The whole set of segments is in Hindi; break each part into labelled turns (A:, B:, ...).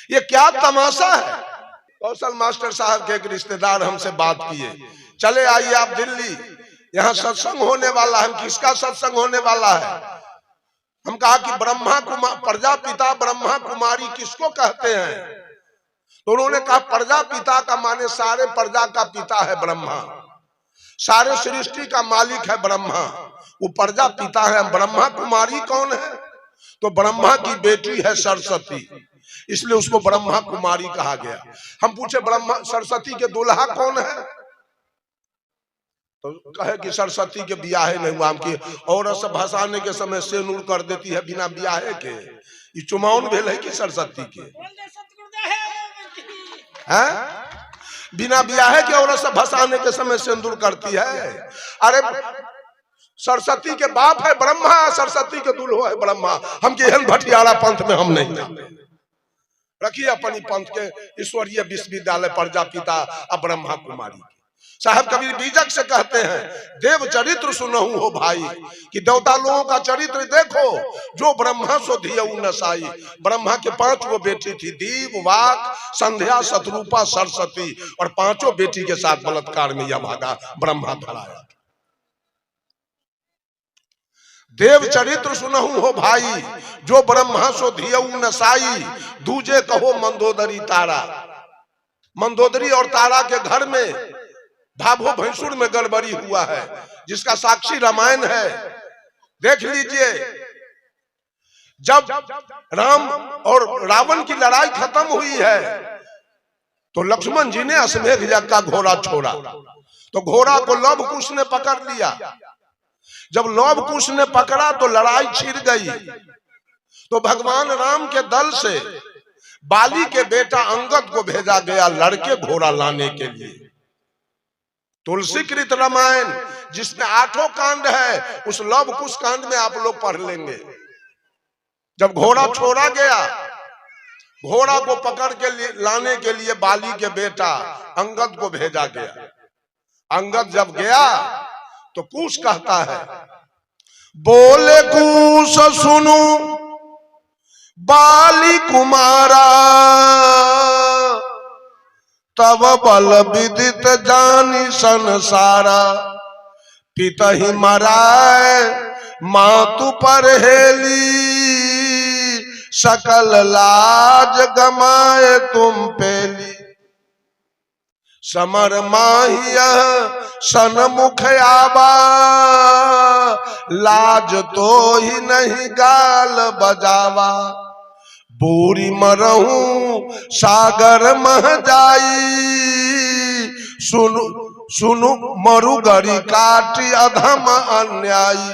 A: ये क्या तमाशा है। कौशल मास्टर साहब के एक रिश्तेदार हमसे बात किए, चले आइए आप दिल्ली, यहाँ सत्संग होने वाला है। किसका सत्संग होने वाला है? हम कहा कि ब्रह्मा कुमार, प्रजापिता ब्रह्मा कुमारी किसको कहते हैं? तो उन्होंने कहा प्रजापिता का माने सारे प्रजा का पिता है ब्रह्मा, सारे सृष्टि का मालिक है ब्रह्मा, वो प्रजापिता है। ब्रह्मा कुमारी कौन है? तो ब्रह्मा की बेटी है सरस्वती, इसलिए उसको ब्रह्मा कुमारी कहा गया। हम पूछे ब्रह्मा सरस्वती के दूल्हा कौन है? तो कहे कि सरस्वती के ब्याहे नहीं हुआ। हम की औरत से भसाने के समय सेनूर कर देती है बिना ब्याहे के, ये चुमाउन भेल है कि सरस्वती के है? बिना ब्याहे के औरत से भसाने के समय सिंदूर करती है। अरे सरस्वती के बाप है ब्रह्मा, सरस्वती के दूल्हा है ब्रह्मा। हम के हन भटियारा पंथ में हम नहीं जाते। रखिए अपनी पंथ के ईश्वरीय विश्वविद्यालय प्रजापिता अब ब्रह्मा कुमारी। साहब कबीर बीजक से कहते हैं, देव चरित्र सुनहु हो भाई, कि देवता लोगों का चरित्र देखो। जो ब्रह्मा सो धियउ नसाई, ब्रह्मा के 5 गो बेटी थी, दीव, वाक, संध्या, शतरूपा, सरस्वती, और 5 बेटी के साथ बलात्कार में यह भागा ब्रह्मा धराया। देव चरित्र सुनहु हो भाई, जो ब्रह्मा सो धियउ नसाई, दूजे कहो मंदोदरी तारा। मंदोदरी और तारा के घर में भाभो भैंसुर में गड़बड़ी हुआ है, जिसका साक्षी रामायण है। देख लीजिए, जब राम और रावण की लड़ाई खत्म हुई है तो लक्ष्मण जी ने अश्वमेध यज्ञ का घोड़ा छोड़ा, तो घोड़ा को लव कुश ने पकड़ लिया। जब लव कुश ने पकड़ा तो लड़ाई छिड़ गई। तो भगवान राम के दल से बाली के बेटा अंगद को भेजा गया लड़के घोड़ा लाने के लिए। तुलसी कृत रामायण जिसमें 8 कांड है, उस लव कुश कांड में आप लोग पढ़ लेंगे। जब घोड़ा छोड़ा गया, घोड़ा को पकड़ के लाने के लिए बाली के बेटा अंगद को भेजा गया। अंगद जब गया तो कुश कहता है, बोले कुश सुनु बाली कुमारा, तब बल विदित जानी संसारा। पिता ही मराए मातु पर हेली, सकल लाज गमाए तुम पेली। समर माहिया सनमुख आबा, लाज तो ही नहीं गाल बजावा। बूरी मरहूं सागर मह जाई, सुनु सुनु मरुगरी काटी अधम अन्यायी।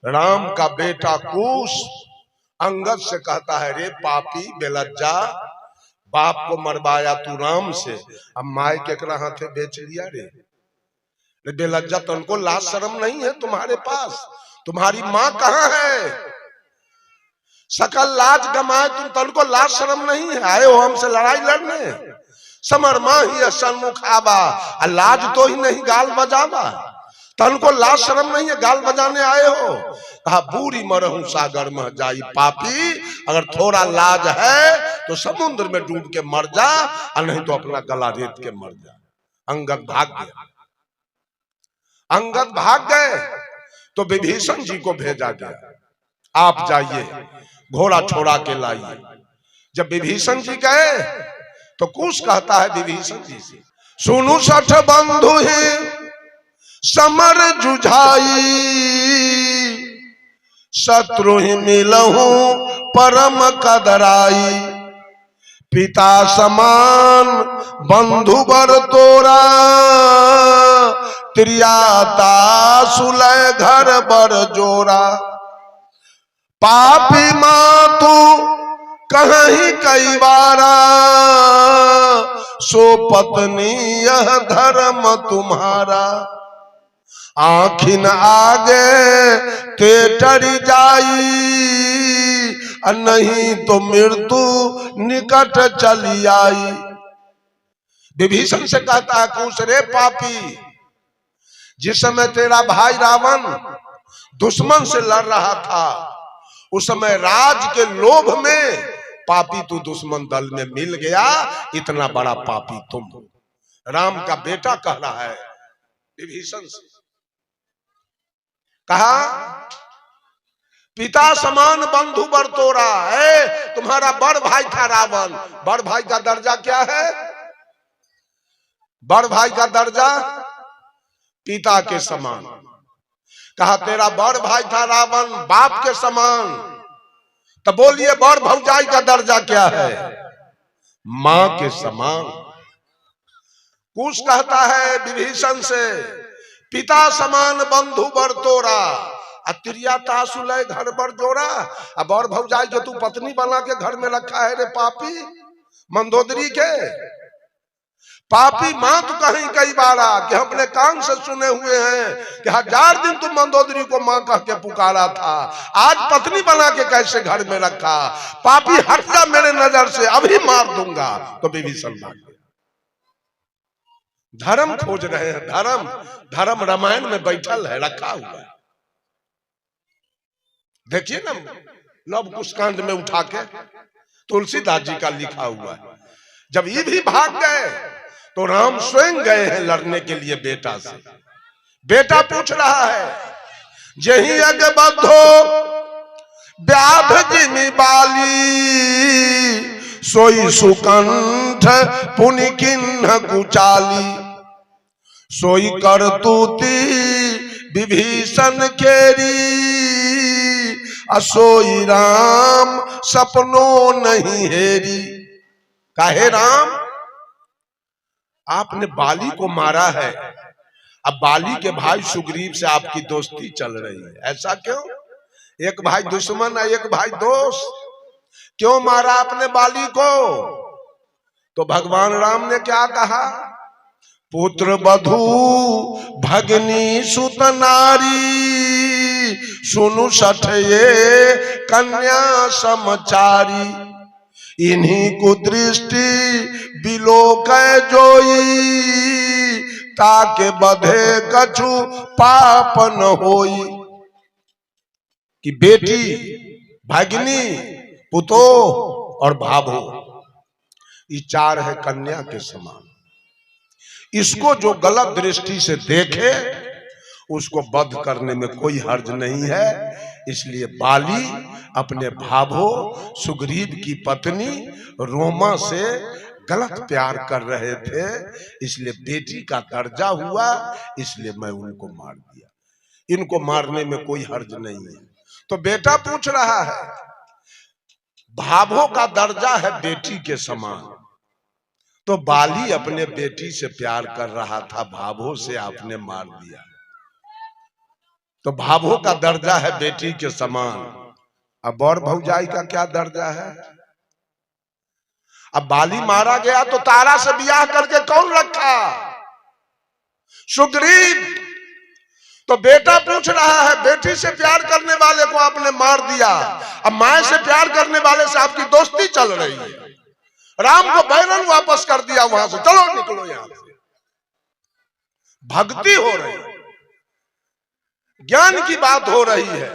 A: राम का बेटा कुश अंगद से कहता है, रे पापी बेलज्जा, बाप को मरवाया तू राम से, अब माय केकरा हाथे बेच लिया रे। बेलज्जा, तुमको लाज शर्म नहीं है तुम्हारे पास? तुम्हारी माँ कहाँ है? सकल लाज गमाए तुम, तुमको लाज शर्म नहीं है? आए हो हमसे लड़ाई लड़ने? समर माही सन्मुख आबा, लाज तो ही नहीं गाल बजावा। तुमको लाज शर्म नहीं है, गाल बजाने आए हो? कहा बूरी मरहूं सागर में जाई। पापी, अगर थोड़ा लाज है तो समुद्र में डूब के मर जा, और नहीं तो अपना गला रेत के मर जा। अंगद भाग गया। अंगद भाग गए तो विभीषण जी को भेजा गया, आप जाइए घोड़ा छोड़ा के लाइए। जब विभीषण जी गए तो कुश कहता है विभीषण जी से, सुनु 60 बंधु ही समर जुझाई, शत्रु ही मिलहु परम कदराई। पिता समान बंधु बर तोरा, त्रियाता सुलय घर बर जोरा। पापी मातु कहीं कई बारा, सो पत्नी यह धर्म तुम्हारा। आखिन आगे ते टरी जाई, नहीं तो मृत्यु निकट चली आई। विभीषण से कहता है कुश, रे पापी, जिस समय तेरा भाई रावण दुश्मन से लड़ रहा था, उस समय राज के लोभ में पापी तू दुश्मन दल में मिल गया, इतना बड़ा पापी तुम। राम का बेटा कह रहा है विभीषण से, कहा पिता समान बंधु बरतोरा है। तुम्हारा बड़ भाई था रावण, बड़ भाई का दर्जा क्या है? बड़ भाई का दर्जा पिता के समान। कहा तेरा बड़ भाई था रावण बाप के समान, तो बोलिए बड़ भौजाई का दर्जा क्या है? मां के समान। कुछ कहता है विभीषण से, पिता समान बंधु बरतोरा, अतिरिया तासुलय घर पर जोड़ा। अब और भौजाई जो तू पत्नी बना के घर में रखा है रे पापी मंदोदरी के पापी। मां तो कहीं कई बारा कि हम अपने कान से सुने हुए हैं कि 1000 दिन तुम मंदोदरी को मां कह के पुकारा था, आज पत्नी बना के कैसे घर में रखा? पापी हट जा मेरे नजर से, अभी मार दूंगा। तो विभीषण भाग गया। धर्म खोज रहे हैं, धर्म धर्म रामायण में बैठल है, रखा हुआ है। देखिए ना लव कुश कांड में उठा के तुलसीदास जी का लिखा हुआ है। जब ये भी भाग गए तो राम स्वयं गए हैं लड़ने के लिए बेटा से। बेटा पूछ रहा है, जही अग बद्धो व्याध जिमि बाली, सोई सुकंठ पुनि किन्ह कुचाली, सोई करतूती विभीषण केरी, असोई राम सपनों नहीं हेरी। काहे राम, आपने बाली को मारा है, अब बाली के भाई सुग्रीव से आपकी दोस्ती चल रही है, ऐसा क्यों? एक भाई दुश्मन है, एक भाई दोस्त। क्यों मारा आपने बाली को? तो भगवान राम ने क्या कहा? पुत्र बधू भगनी सुत नारी, सुनु सठ ये कन्या समचारी, इन्हीं को दृष्टि बिलोक जोई, ताके बधे कछु पाप न होई। कि बेटी, भगनी, पुतो और भाभो, ये 4 है कन्या के समान। इसको जो गलत दृष्टि से देखे उसको वध करने में कोई हर्ज नहीं है। इसलिए बाली अपने भाभो सुग्रीव की पत्नी रोमा से गलत प्यार कर रहे थे, इसलिए बेटी का दर्जा हुआ, इसलिए मैं उनको मार दिया। इनको मारने में कोई हर्ज नहीं है। तो बेटा पूछ रहा है, भाभो का दर्जा है बेटी के समान, तो बाली अपने बेटी से प्यार कर रहा था, भाभो से आपने मार दिया। तो भाभो का दर्जा है बेटी के समान। अब और भौजाई का क्या दर्जा है? अब बाली मारा गया तो तारा से ब्याह करके कौन रखा? सुग्रीव। तो बेटा पूछ रहा है, बेटी से प्यार करने वाले को आपने मार दिया, अब मां से प्यार करने वाले से आपकी दोस्ती चल रही है। राम को बैरन वापस कर दिया वहां से, चलो निकलो यहां से। भक्ति हो रही है, ज्ञान की बात हो रही है।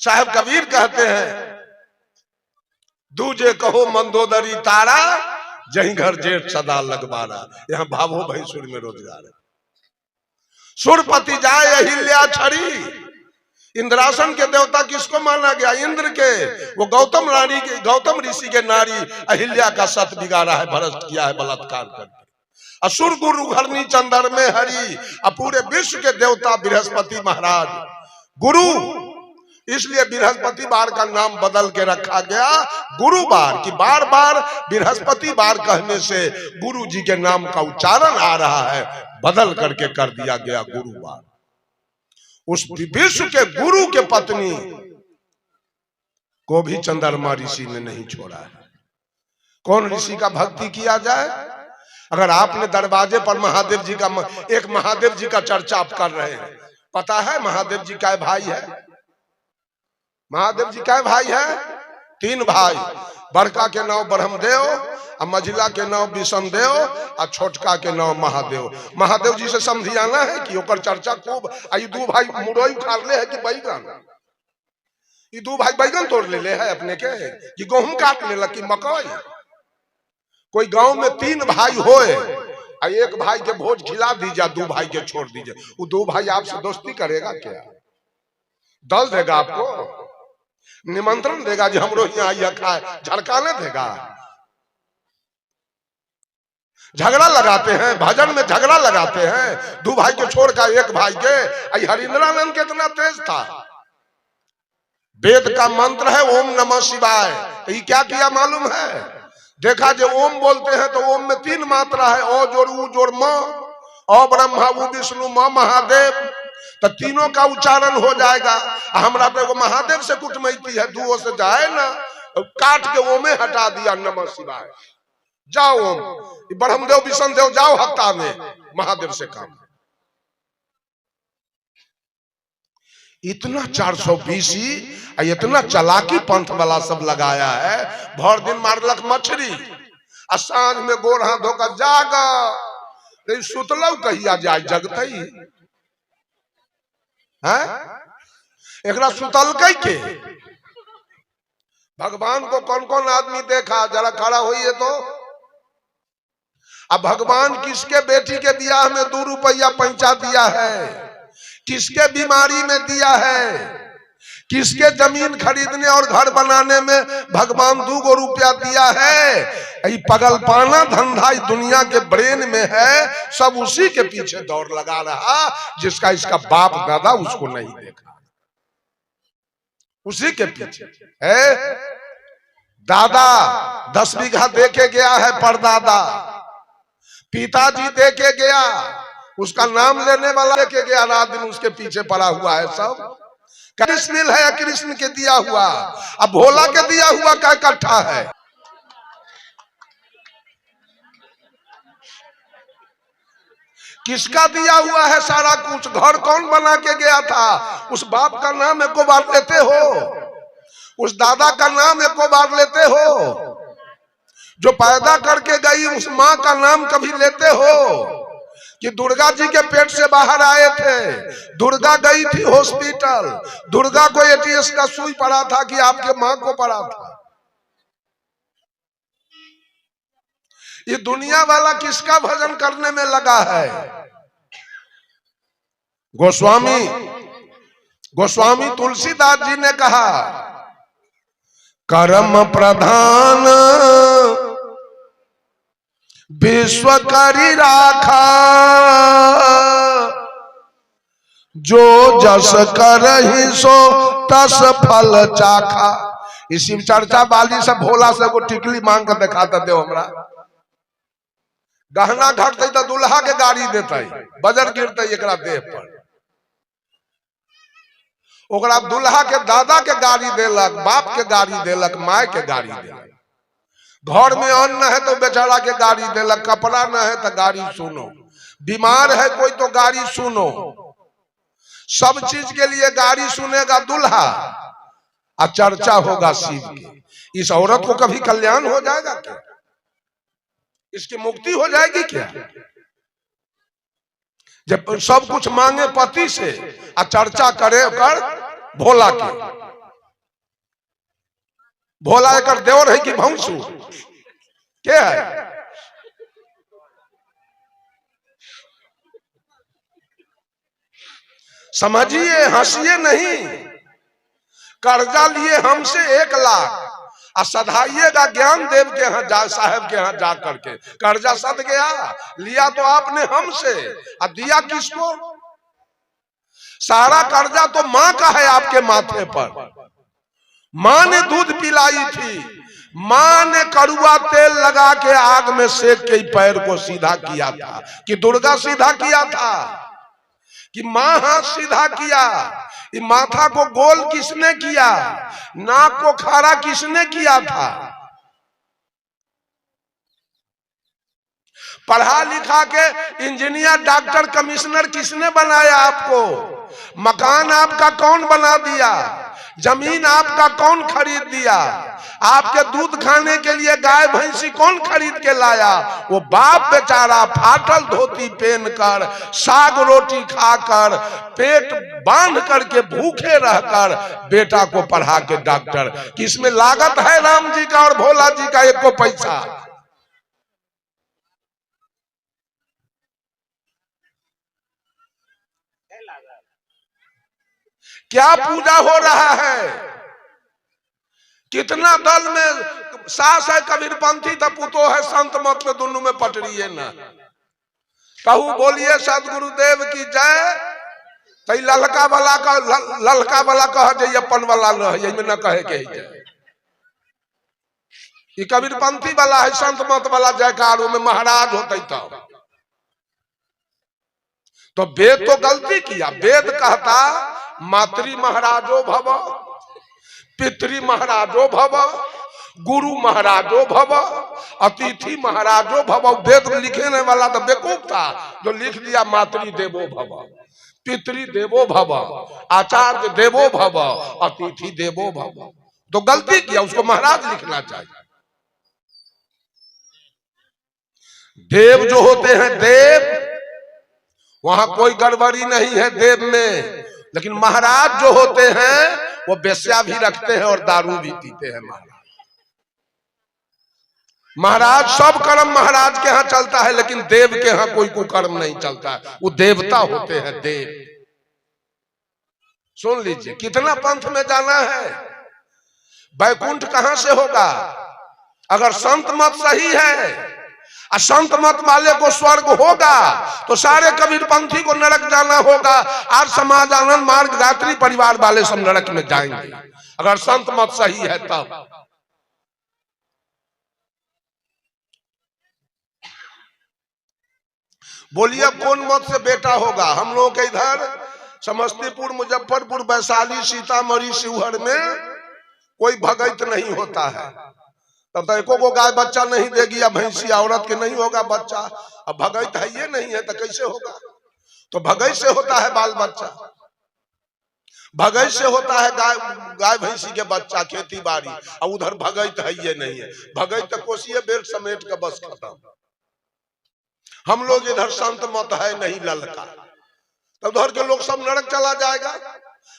A: साहब कबीर कहते हैं, दूजे कहो मंदोदरी तारा, जहीं घर जेठ सदा लगवारा। यहां भावो भैंसुर में रोजगार है। सुरपति जाए अहिल्या छड़ी, इंद्रासन के देवता किसको माना गया? इंद्र के। वो गौतम रानी के, गौतम ऋषि के नारी अहिल्या का सत बिगाड़ा है, भ्रष्ट किया है बलात्कार करके। असुर गुरु घरनी चंदर में हरि, पूरे विश्व के देवता बृहस्पति महाराज गुरु, इसलिए बृहस्पति बार का नाम बदल के रखा गया गुरुवार। की बार बार बृहस्पति बार कहने से गुरु जी के नाम का उच्चारण आ रहा है, बदल करके कर दिया गया गुरुवार। उस विश्व के गुरु के पत्नी को भी चंद्रमा ऋषि ने नहीं छोड़ा है। कौन ऋषि का भक्ति किया जाए? अगर आपने दरवाजे पर महादेव जी का, एक महादेव जी का चर्चा आप कर रहे हैं, पता है महादेव जी का भाई है? महादेव जी का भाई है? 3 भाई, बड़का के नाम ब्रह्मदेव, और मझिला के नाम विष्णुदेव, और छोटका के नाम महादेव। महादेव जी से समझियाना है कि ओकर चर्चा खूब। आई 2 भाई मुरई उखाड़ले है कि बैगन, ये दो भाई बैगन तोड़ ले है अपने के कि गेहूं काट ले लकी मकई। कोई गांव में 3 भाई होए, एक भाई के भोज खिला दीजिए, 2 भाई के छोड़ दीजिए, वो 2 भाई आपसे दोस्ती करेगा क्या? दल देगा आपको, निमंत्रण देगा जी हमरो यहाँ आइए खाए, झड़काने देगा। झगड़ा लगाते हैं, भजन में झगड़ा लगाते हैं, 2 भाई के छोड़ कर 1 भाई के। हरिंद्रानंद कितना तेज था। वेद का मंत्र है ओम नमः शिवाय, तो ये क्या किया मालूम है? देखा जो ओम बोलते हैं तो ओम में 3 मात्रा है, ओ जोड़ ऊ जोड़ म, ओ ब्रह्मा ऊ विष्णु म महादेव, तो तीनों का उच्चारण हो जाएगा। हमरा तो महादेव से कुटमैती है, 2 से जाए ना, काट के ओमे हटा दिया नमः शिवाय। जाओ ओम, ब्रह्मदेव विष्णु देव जाओ हत्ता में, महादेव से काम। इतना 420 इतना चलाकी पंथ वाला सब लगाया है। भर दिन मारलक मछली आ सांझ में गोड़ हाथ धोकर जागा, सुतलौ कहिया जाए जगतई है? एकरा सुतलकै के? भगवान को कौन कौन आदमी देखा, जरा खड़ा होइए तो। अब भगवान किसके बेटी के ब्याह में 2 रुपया पैंचा दिया है, किसके बीमारी में दिया है, किसके जमीन खरीदने और घर बनाने में भगवान 2 रुपया दिया है। ये पगलपाना धंधा दुनिया के ब्रेन में है, सब उसी के पीछे दौड़ लगा रहा, जिसका इसका बाप दादा उसको नहीं देखा, उसी के पीछे है। दादा 10 बीघा देके गया है परदादा, पिताजी देके गया, उसका नाम लेने वाला लेके गया, रात दिन उसके पीछे पड़ा हुआ है सब। कृष्ण है कृष्ण के दिया हुआ, अब भोला के दिया हुआ क्या इकट्ठा है? किसका दिया हुआ है सारा कुछ? घर कौन बना के गया था? उस बाप का नाम एको बार लेते हो? उस दादा का नाम एको बार लेते हो? जो पैदा करके गई उस माँ का नाम कभी लेते हो? कि दुर्गा जी के पेट से बाहर आए थे, दुर्गा गई थी हॉस्पिटल, दुर्गा को एटीएस का सुई पड़ा था कि आपके माँ को पड़ा था? ये दुनिया वाला किसका भजन करने में लगा है? गोस्वामी तुलसीदास जी ने कहा, कर्म प्रधान विश्व करी राखा, जो जस करहि सो तस फल चाखा। इसी चर्चा वाली से भोला से को टिकली मांग कर दिखाता दे हमरा। गहना घटते तो दुल्हा के गाड़ी देते, बजर गिरते एकरा देह पर, ओकरा दुल्हा के दादा के गाड़ी देलक, बाप के गाड़ी देलक, माय के गाड़ी देलक। घर में अन्न है तो बेचारा के गाड़ी देलक, कपड़ा न है तो गाड़ी सुनो, बीमार है कोई तो गाड़ी सुनो, सब चीज के लिए गाड़ी सुनेगा दुल्हा, और चर्चा होगा शिव की। इस औरत को कभी कल्याण हो जाएगा क्या? इसकी मुक्ति हो जाएगी क्या? जब सब कुछ मांगे पति से और चर्चा करे कर भोला की। भोला एक देवर है कि भंसू क्या है? समझिए, हंसिए नहीं। कर्जा लिए हमसे 1 लाख और सधाइएगा ज्ञान देव के यहाँ साहब के यहाँ जा करके। कर्जा सद गया, लिया तो आपने हमसे और दिया किसको? सारा कर्जा तो माँ का है आपके माथे पर। माँ ने दूध पिलाई थी, माँ ने कड़ुआ तेल लगा के आग में सेक के पैर को सीधा किया था। कि दुर्गा सीधा किया था कि माँ हाथ सीधा किया? ये माथा को गोल किसने किया? नाक को खारा किसने किया था? पढ़ा लिखा के इंजीनियर डॉक्टर कमिश्नर किसने बनाया आपको? मकान आपका कौन बना दिया? जमीन आपका कौन खरीद दिया? आपके दूध खाने के लिए गाय भैंसी कौन खरीद के लाया? वो बाप बेचारा फाटल धोती पहनकर, साग रोटी खाकर, पेट बांध करके भूखे रहकर बेटा को पढ़ा के डॉक्टर। किसमें लागत है राम जी का और भोला जी का एको पैसा? क्या पूजा हो रहा है? कितना दल में सास है कबीरपंथी तो पुतो है संत मत में, दोनों में पटरी है ना। कहू बोलिए सदगुरुदेव की जय। तई ललका वाला कह जाइए, अपन वाला न कहे के जय। ये कबीरपंथी वाला है, संत मत वाला जयकारों में महाराज होते तो वेद तो गलती किया। वेद कहता मातृ महाराजो भव, पितृ महाराजो भव, गुरु महाराजो भव, अतिथि महाराजो भव। वेद लिखने वाला तो बेवकूफ था जो लिख दिया मातृ देवो भव, पितृ देवो भव, आचार्य देवो भव, अतिथि देवो भव। तो गलती किया, उसको महाराज लिखना चाहिए। देव जो होते हैं देव, वहां कोई गड़बड़ी नहीं है देव में। लेकिन महाराज जो होते हैं वो बेस्या भी रखते हैं और दारू भी पीते हैं। महाराज सब कर्म महाराज के यहाँ चलता है, लेकिन देव के यहाँ कोई कुकर्म नहीं चलता है। वो देवता होते हैं देव। सुन लीजिए, कितना पंथ में जाना है, बैकुंठ कहां से होगा? अगर संत मत सही है, संत मत वाले को स्वर्ग होगा, तो सारे कबीरपंथी को नरक जाना होगा। आज समाज आनंद मार्ग गायत्री परिवार वाले सब नरक में जाएंगे, अगर संत मत सही है तब। बोलिए कौन मत से बेटा होगा? हम लोगों के इधर समस्तीपुर, मुजफ्फरपुर, वैशाली, सीतामढ़ी, शिवहर में कोई भगत नहीं होता है। तब तक एको को गाय बच्चा नहीं देगी, या भैंसी औरत के नहीं होगा बच्चा। अब भगत है ये नहीं है तो कैसे होगा? तो भगत से होता है बाल बच्चा, भगत से होता है गाय भैंसी के बच्चा, खेती बाड़ी। और उधर भगत है ये नहीं है। भगत तो कोसिए बेर समेट के बस खत्म। हम लोग इधर संत मत है नहीं ललका, तब उधर के लोग सब नरक चला जाएगा।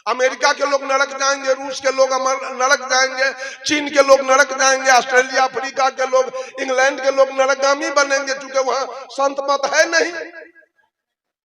A: अमेरिका के लोग नरक जाएंगे, रूस के लोग नरक जाएंगे, चीन के लोग नरक जाएंगे, ऑस्ट्रेलिया अफ्रीका के लोग, इंग्लैंड के लोग नरकगामी बनेंगे, चूंकि वहां संत मत है नहीं।